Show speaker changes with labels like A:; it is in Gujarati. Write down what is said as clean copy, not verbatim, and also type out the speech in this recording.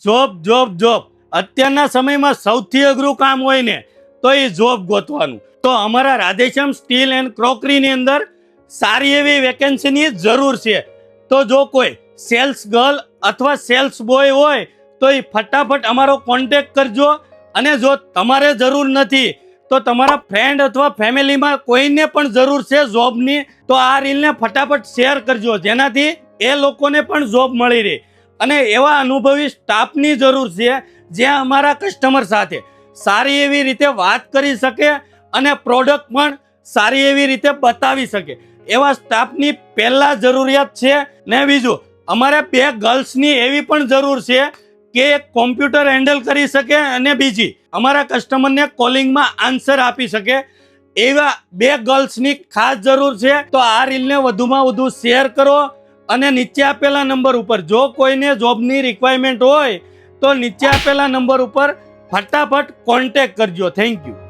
A: જોબ જોબ જોબ અત્યારના સમયમાં સૌથી અઘરું કામ હોય ને તો એ જોબ ગોતવાનું. તો અમારા રાધેશ્યામ સ્ટીલ એન્ડ ક્રોકરીની અંદર સારી એવી વેકેન્સીની જરૂર છે. તો જો કોઈ સેલ્સ ગર્લ અથવા સેલ્સ બોય હોય તો એ ફટાફટ અમારો કોન્ટેક્ટ કરજો. અને જો તમારે જરૂર નથી તો તમારા ફ્રેન્ડ અથવા ફેમિલીમાં કોઈને પણ જરૂર છે જોબની તો આ રીલને ફટાફટ શેર કરજો, જેનાથી એ લોકોને પણ જોબ મળી રહે. અને એવા અનુભવી સ્ટાફની જરૂર છે જે અમારા કસ્ટમર સાથે સારી એવી રીતે વાત કરી શકે અને પ્રોડક્ટ પણ સારી એવી રીતે બતાવી શકે. એવા સ્ટાફની પહેલાં જરૂરિયાત છે. ને બીજું, અમારે 2 ગર્લ્સની એવી પણ જરૂર છે કે એક કોમ્પ્યુટર હેન્ડલ કરી શકે અને બીજી અમારા કસ્ટમરને કોલિંગમાં આન્સર આપી શકે. એવા 2 ગર્લ્સની ખાસ જરૂર છે. તો આ રીલને વધુમાં વધુ શેર કરો અને નીચે આપેલા નંબર ઉપર જો કોઈને જોબની રિક્વાયરમેન્ટ હોય તો નીચે આપેલા નંબર ઉપર ફટાફટ કોન્ટેક્ટ કરજો. Thank you.